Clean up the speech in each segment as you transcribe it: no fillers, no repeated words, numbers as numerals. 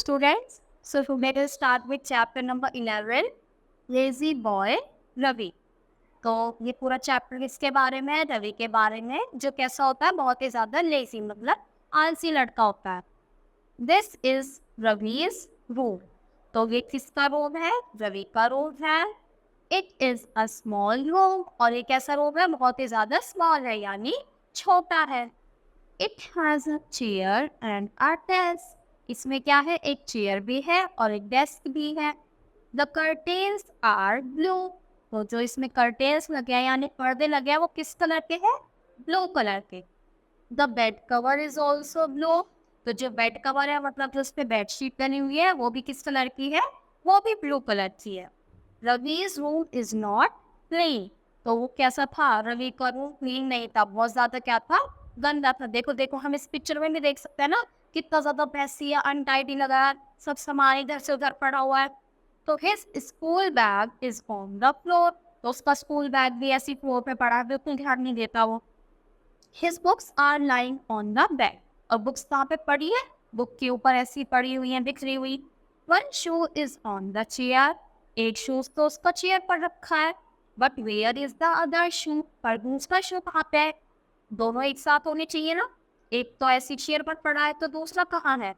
students. So today we'll start with chapter number 11, Lazy Boy Ravi. तो ये पूरा chapter किसके बारे में है? रवि के बारे में, जो कैसा होता है, बहुत ही ज्यादा लेजी, मतलब आलसी लड़का होता है। This is Ravi's room. तो ये किसका रूम है? रवि का रूम है। It is a small room, और ये कैसा रूम है? बहुत ही ज्यादा स्मॉल है, यानी छोटा है। It has a chair and a desk. इसमें क्या है? एक चेयर भी है और एक डेस्क भी है। The curtains are blue. तो जो इसमें कर्टेन्स लगे हैं यानी पर्दे लगे हैं, वो किस कलर के हैं? ब्लू कलर के। The bed cover is also blue. तो जो बेड कवर है, मतलब जो उस पे बेडशीट बनी हुई है, वो भी किस कलर की है? वो भी ब्लू कलर की है। Ravi's room is not clean. तो वो कैसा था? रवि का रूम क्लीन नहीं था, बहुत ज्यादा क्या था? गंदा था। देखो देखो, हम इस पिक्चर में भी देख सकते हैं ना, कितना ज्यादा मैसी है, अनटाइडी लगा है, सब सामान इधर से उधर पड़ा हुआ है। तो his school bag is on the floor. तो उसका स्कूल बैग भी ऐसी फ्लोर पे पड़ा है, बिल्कुल ध्यान नहीं देता वो। His books are lying on the bed. और बुक्स कहाँ पे पड़ी है? बुक के ऊपर ऐसी पड़ी हुई है, बिखरी हुई। One shoe is on the chair. एक शूज तो उसका चेयर पर रखा है। But where is the other shoe? पर दूसरा शू कहाँ पे है? दोनों एक साथ होने चाहिए ना। एक तो ऐसी चेयर पर पड़ा है, तो दूसरा कहाँ है?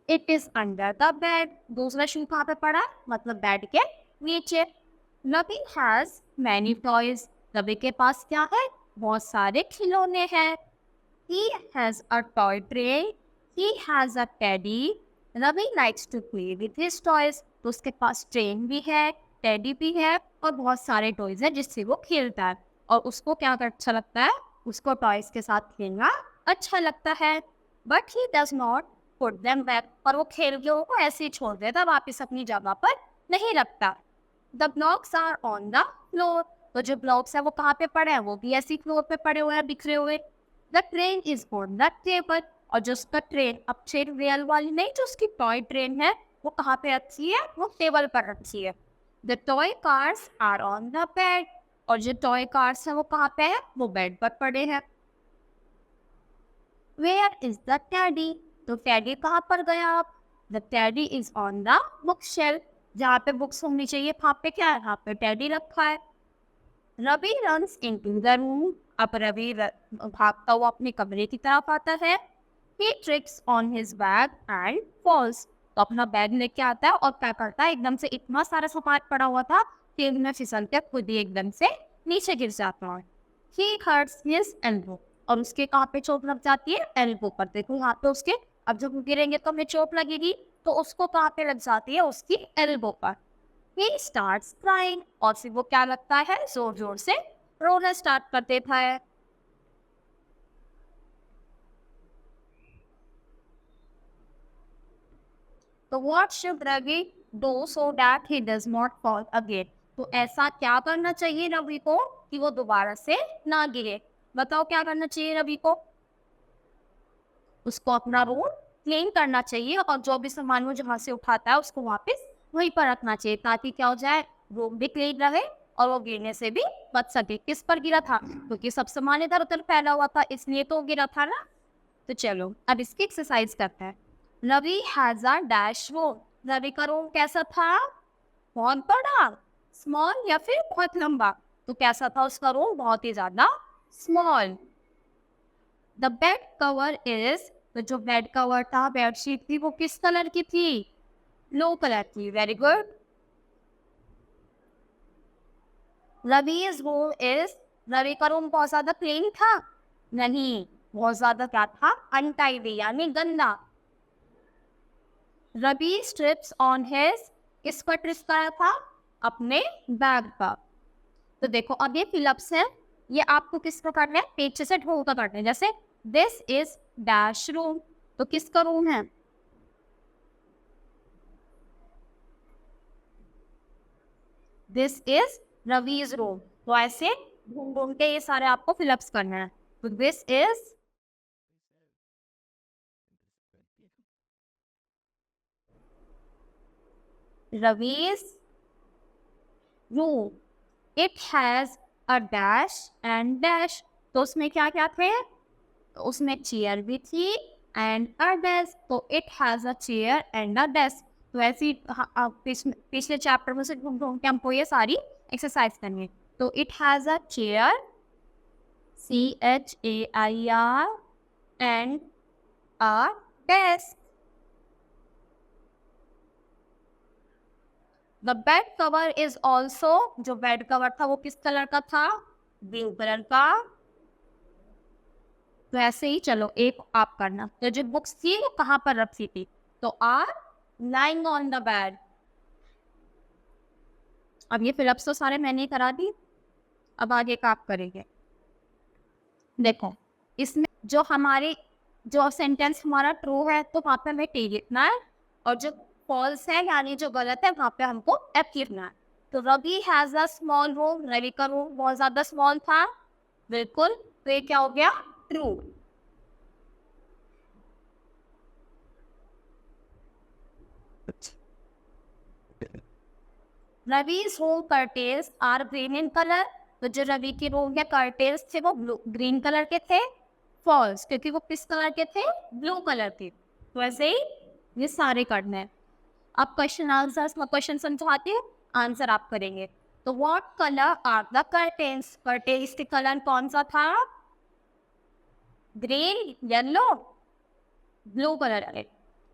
It is under the bed. दूसरा शू कहाँ पे पड़ा है? मतलब बेड के नीचे। Ravi has many toys. Ravi के पास क्या है? बहुत सारे खिलौने हैं। He has a toy train. He has a teddy. Ravi likes to play with his toys. तो उसके पास ट्रेन भी है, टेडी भी है, और बहुत सारे टॉयज है जिससे वो खेलता है। और उसको क्या अच्छा लगता है? उसको टॉयज के साथ खेलना अच्छा लगता है। But he does not put them back. और वो खेल के उनको ऐसे ही छोड़ देता, वापस अपनी जगह पर नहीं रखता। The blocks are on the floor. तो जो ब्लॉक्स है वो कहाँ पे पड़े हैं? वो भी ऐसी फ्लोर पे पड़े हुए हैं, बिखरे हुए। The train is on the table. और जो उसका ट्रेन, अब ट्रेन रियल वाली नहीं, जो उसकी टॉय ट्रेन है, वो कहाँ पे रखी है? वो टेबल पर रखी है। The toy cars are on the bed. और जो टॉय कार्स है वो कहाँ पे है? वो बेड पर पड़े हैं। Where is the teddy? तो टैडी कहाँ पर गया आप? The teddy is on the book shelf. जहाँ पे बुक्स होनी चाहिए, वहाँ पे क्या है? वहाँ पे टैडी रखा है। Ravi runs into the room. अब रवि भागता हुआ अपने कमरे की तरफ आता है। He trips on his bag and falls. तो अपना बैग लेके आता है और क्या करता है? एकदम से इतना सारा सामान पड़ा हुआ था कि मैं फिसल के खुद ही एकदम से नीचे गिर जाता है। ही हर्ट्स हिज एल्बो। और उसके कहाँ पे चोट लग जाती है? एल्बो पर। देखो यहाँ पे उसके, अब जब हम गिरेंगे तो हमें चोट लगेगी, तो उसको कहाँ पे लग जाती है? उसकी एल्बो पर। He starts crying। और फिर वो क्या लगता है? जोर जोर से रोना स्टार्ट कर देता है। तो what should Ravi do so that he does not fall again? तो ऐसा क्या करना चाहिए रवि को कि वो दोबारा से ना गिरे? बताओ क्या करना चाहिए रवि को? उसको अपना रूम क्लीन करना चाहिए, और जो भी सामान वो जहाँ से उठाता है उसको वापस वहीं पर रखना चाहिए, ताकि क्या हो जाए? रूम भी क्लीन रहे और वो गिरने से भी बच सके। किस पर गिरा था? क्योंकि सब सामान इधर उधर फैला हुआ था, इसलिए तो गिरा था ना। तो चलो अब इसकी एक्सरसाइज करते हैं। Ravi has a dash room. Ravi का रूम कैसा था? बहुत बड़ा, स्मॉल, या फिर बहुत लंबा? तो कैसा था उसका रूम? बहुत ही ज्यादा small. The bed cover is. तो जो बेड कवर था, बेडशीट थी, वो किस कलर की थी? ब्लू कलर की। Very good. रवि's रूम इज। रवि का रूम बहुत ज्यादा क्लीन था? नहीं, बहुत ज्यादा क्या था? अनटाइडी, यानी गंदा। Ravi strips on his. किस पर ट्रिप करा था? अपने बैग पर। तो देखो अब ये फिलअप्स है, ये आपको किस पर करना है? पीछे से ढूंढ कर करना है। जैसे दिस इज डैश रूम। तो किसका रूम है? This is Ravi's room. तो ऐसे ढूंढ ढूंढ के ये सारे आपको फिलअप्स करना है। तो this is Ravi's room. It has a dash and dash. तो उसमें क्या क्या थे? उसमें चेयर भी थी, एंड अ डेस्क, तो it has a chair and a desk. तो ऐसी पिछले चैप्टर में से घूम घूम के हमको ये सारी एक्सरसाइज करनी है। तो it has a chair, CHAIR, and a desk. The bed cover is also, जो बेड कवर था वो किस कलर का था? ब्लू कलर का। तो ऐसे ही चलो एक आप करना। तो जो बुक्स थी वो कहाँ पर रखी थी? तो are lying on the bed. अब ये फिलअप्स तो सारे मैंने करा दी, अब आगे का आप करेंगे। देखो इसमें जो सेंटेंस हमारा ट्रू है तो वहाँ पे हमें टी लिखना है, और जो फॉल्स है यानी जो गलत है वहाँ पे हमको एफ लिखना है। तो Ravi has a small room, Ravi का रूम बहुत ज्यादा स्मॉल था, बिल्कुल। तो ये क्या हो गया? True. रवि's home curtains are green in color। तो जो रवि के रूम के कर्टेन्स थे वो ग्रीन कलर के थे। फॉल्स, क्योंकि वो किस कलर के थे? ब्लू कलर के। तो ऐसे ही ये सारे करने हैं। अब क्वेश्चन आंसर्स में क्वेश्चन समझाते हैं, आंसर आप करेंगे। तो what colour are the curtains? Curtains के कलर कौन सा था? ग्रीन, येलो, ब्लू कलर है।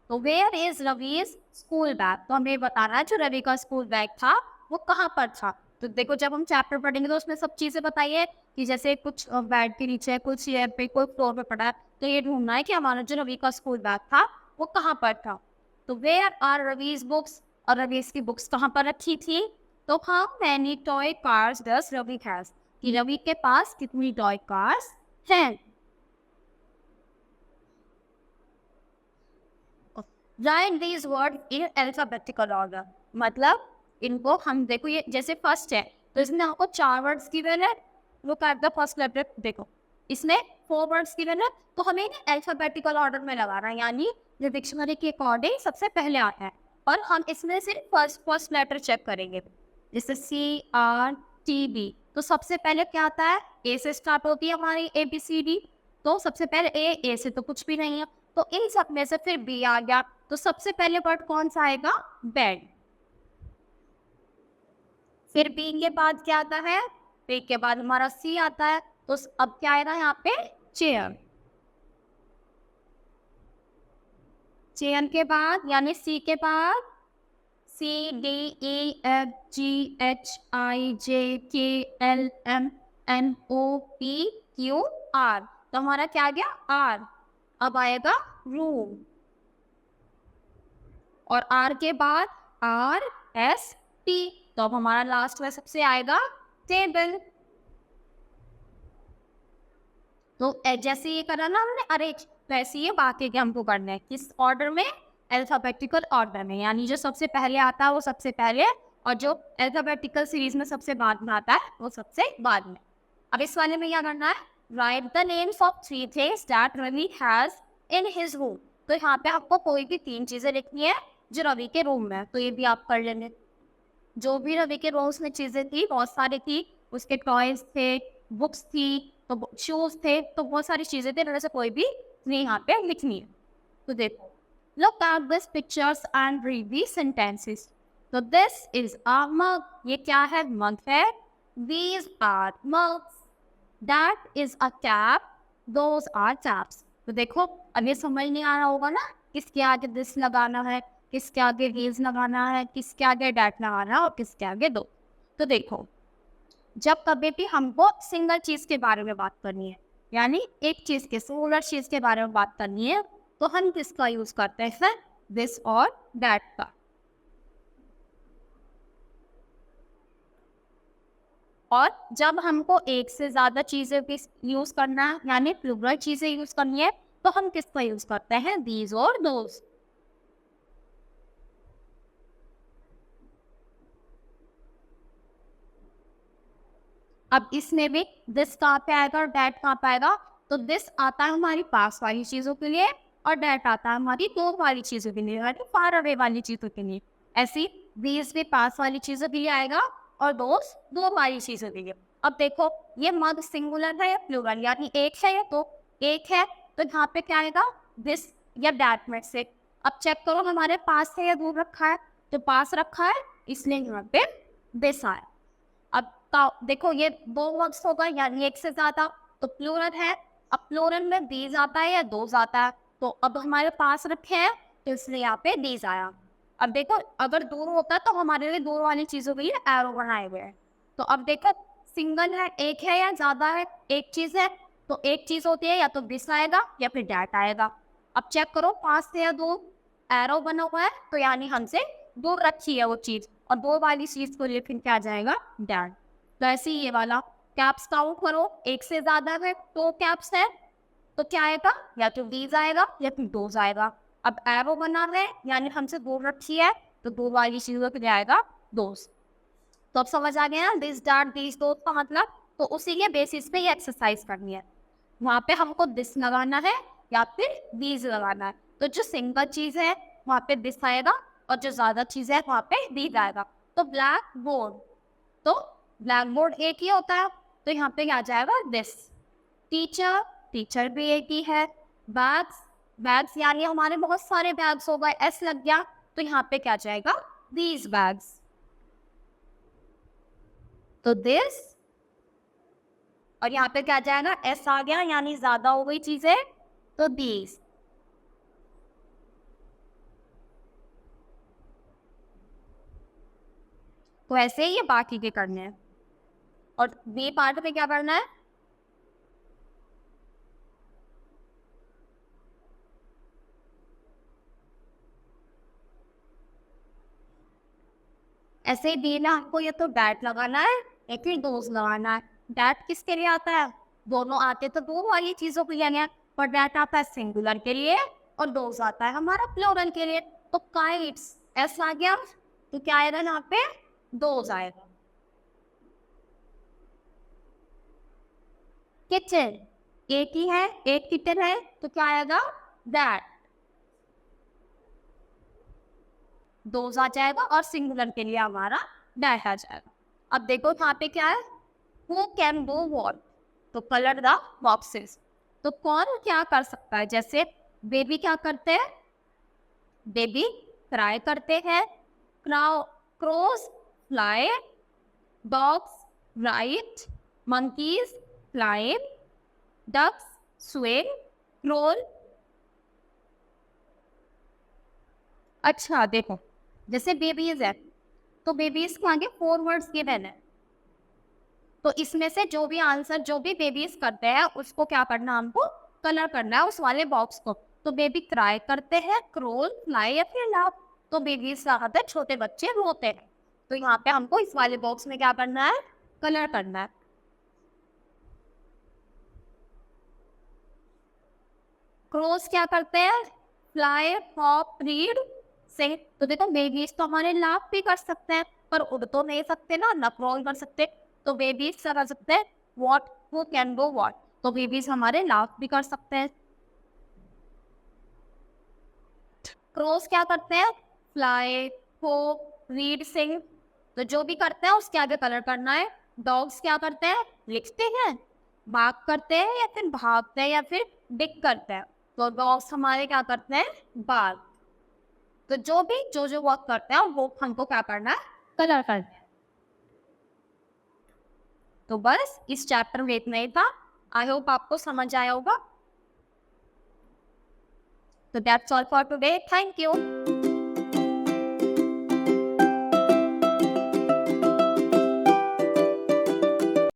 तो where is Ravi's school bag? तो हमें बताना है जो रवि का स्कूल बैग था वो कहाँ पर था। तो देखो जब हम चैप्टर पढ़ेंगे तो उसमें सब चीजें बताइए कि जैसे कुछ बेड के नीचे, कुछ चेयर पे, कोई फ्लोर पे पड़ा है, तो ये ढूंढना है कि हमारा जो रवि का स्कूल बैग था वो कहाँ पर था। तो वेयर आर रवीज बुक्स? और रवीज की बुक्स कहाँ पर रखी थी? तो how many toy cars does Ravi has? कि रवि के पास कितनी टॉय कार्स हैं। Write these word in alphabetical order. मतलब इनको हम देखो, ये जैसे फर्स्ट है तो इसमें आपको 4 वर्ड्स गिवन है। Look at the first letter. देखो इसमें 4 वर्ड्स गिवन है, तो हमें अल्फाबेटिकल ऑर्डर में लगाना है, यानी जो डिक्शनरी के अकॉर्डिंग सबसे पहले आता है। और हम इसमें सिर्फ फर्स्ट लेटर चेक करेंगे। जैसे CRTB, तो सबसे पहले क्या आता है? ए से स्टार्ट होती है हमारी ABCD। तो सबसे पहले ए से तो कुछ भी नहीं है, तो इन सब में से फिर बी आ गया। तो सबसे पहले वर्ड कौन सा आएगा? बेड। फिर बी के बाद क्या आता है? बी के बाद हमारा सी आता है। तो अब क्या आएगा यहाँ पे? चेयर। चेयर के बाद यानी सी के बाद CDEFGHIJKLMNOPQR। तो हमारा क्या आ गया? आर। अब आएगा रूम, और आर के बाद RST। तो अब हमारा लास्ट में सबसे आएगा टेबल। तो जैसे ये करा ना हमने अरेंज, वैसे ये बाकी के हमको करना है। किस ऑर्डर में? अल्फाबेटिकल ऑर्डर में, यानी जो सबसे पहले आता है वो सबसे पहले, और जो अल्फाबेटिकल सीरीज में सबसे बाद में आता है वो सबसे बाद में। अब इस वाले में क्या करना है? Write the names of 3 things that Ravi has in his room. तो यहाँ पे आपको कोई भी 3 चीजें लिखनी है जो रवि के रूम में है। तो ये भी आप कर लेंगे। जो भी रवि के रूम्स में चीजें थी बहुत सारी थी, उसके टॉयज थे, बुक्स थी, तो शूज थे, तो बहुत सारी चीजें थी, इनमें से कोई भी नहीं यहाँ पे लिखनी है। तो देखो, look at these pictures and read these sentences। तो this is a mug, ये क्या है? मग है। These are mugs। That is a cap, those are taps। तो देखो अब ये समझ नहीं आ रहा होगा ना, किसके आगे this लगाना है, किसके आगे these लगाना है, किसके आगे that लगाना है, और किसके आगे दो। तो देखो जब कभी भी हमको सिंगल चीज के बारे में बात करनी है, यानी एक चीज के, सिंगुलर चीज के बारे में बात करनी है, तो हम किसका यूज करते हैं? दिस और दैट का। और जब हमको एक से ज्यादा चीजें यूज करना है, यानी प्लूरल चीजें यूज करनी है, तो हम किसका यूज करते हैं? दीज और दोज। अब इसमें भी दिस कहाँ पे आएगा और दैट कहाँ पे आएगा? तो दिस आता है हमारी पास वाली चीजों के लिए, और दैट आता है हमारी दूर वाली चीजों के लिए, यानी फार अवे वाली चीजों के लिए। ऐसी दीज भी पास वाली चीजों के लिए आएगा, और दोस दूर वाली चीजों के लिए। अब देखो ये मग सिंगुलर है या प्लूरल, यानी एक है या तो एक है, तो यहाँ पे क्या आएगा? दिस या दैट में से। अब चेक करो हमारे पास है या दूर रखा है, तो पास रखा है इसलिए यहाँ पे दिस आया। अब देखो ये 2 वर्ड्स होगा यानी एक से ज्यादा, तो प्लूरल है। अब प्लूरल में दीज आता है या दोज आता है, तो अब हमारे पास रखे हैं तो इसलिए यहाँ पे दीज आया। अब देखो अगर दूर होता तो हमारे लिए दूर वाली चीजों के लिए एरो बनाए हुए हैं। तो अब देखो सिंगल है, एक है या ज्यादा है, एक चीज है, तो एक चीज होती है या तो दिस आएगा या फिर डैट आएगा। अब चेक करो पास से या दूर, एरो बना हुआ है तो यानी हमसे दूर रखी है वो चीज, और दूर वाली चीज को लिए फिर क्या आ जाएगा, डैट। तो ऐसे ही ये वाला कैप्स काउंट करो, एक से ज्यादा है तो कैप्स है तो क्या आएगा, या तो दीज आएगा या फिर दोज आएगा। अब एरो बना है यानी हमसे दूर रखी है तो दूर वाली चीजों के लिए आएगा दोज। तो अब समझ आ गया ना दिस डैट दीज दोज का मतलब। तो उसी के बेसिस पे ये एक्सरसाइज करनी है। वहाँ पे हमको दिस लगाना है या फिर दीज लगाना है। तो जो सिंगल चीज है वहाँ पे दिस आएगा और जो ज्यादा चीज है वहाँ पे दीज आएगा। तो ब्लैक बोर्ड, तो ब्लैक बोर्ड एक ही होता है तो यहाँ पे क्या जाएगा दिस। टीचर, टीचर भी एक ही है। बैग्स, बैग्स यानी हमारे बहुत सारे बैग्स हो गए, एस लग गया तो यहाँ पे क्या जाएगा, दीज बैग्स। तो दिस, और यहाँ पे क्या जाएगा, एस आ गया यानी ज्यादा हो गई चीजें तो दीज। तो ऐसे ही ये बाकी के करने हैं। और बी पार्ट में क्या करना है, ऐसे ही बी में हमको ये तो डैट लगाना है या फिर दोज लगाना है। डैट किसके लिए आता है, दोनों आते तो दो वाली चीजों के लिए, पर डैट आता है सिंगुलर के लिए और दोज आता है हमारा प्लूरल के लिए। तो काइट्स, एस आ गया तो क्या आएगा यहाँ पे, दोज आएगा। किचन, एक ही है, एक किचन है तो क्या आएगा, दैट, दोज आ जाएगा और सिंगुलर के लिए हमारा डैट आ जाएगा। अब देखो यहाँ पे क्या है, हु कैन डू वॉट, तो कलर द बॉक्सेस। तो कौन क्या कर सकता है, जैसे बेबी क्या करते हैं, बेबी क्राई करते हैं, crows fly, dogs right, monkeys climb, ducks swim, roll। अच्छा देखो जैसे बेबीज है तो बेबीज को आगे 4 वर्ड्स गिवन है, तो इसमें से जो भी आंसर जो भी बेबीज करते हैं उसको क्या करना, हमको कलर करना है उस वाले बॉक्स को। तो बेबी क्राई करते हैं, क्रोल, फ्लाई या फिर लाफ। तो बेबीज राहत है, छोटे बच्चे रोते हैं। तो यहाँ पे हमको इस वाले बॉक्स में क्या करना है, कलर करना है। क्रोज क्या करते हैं, फ्लाई, हॉप, रीड, सिंग। तो देखो बेबीज तो हमारे लाफ भी कर सकते हैं पर उड़ तो नहीं सकते ना क्रोल कर सकते। तो बेबीज कर सकते हैं what, who can do what. तो बेबीज हमारे लाफ भी कर सकते हैं। क्रोज क्या करते हैं, फ्लाई, होप, रीड, सिंग। तो जो भी करते हैं उसके आगे कलर करना है। डॉग्स क्या करते हैं, लिखते हैं, बाग करते हैं या फिर भागते हैं या फिर डिग करते हैं। तो डॉग्स हमारे क्या करते हैं, बाग। तो जो भी जो वर्क करते हैं वो हमको क्या करना है, कलर करना है। तो बस इस चैप्टर में इतना ही था। आई होप आपको समझ आया होगा। तो that's all for today, thank you.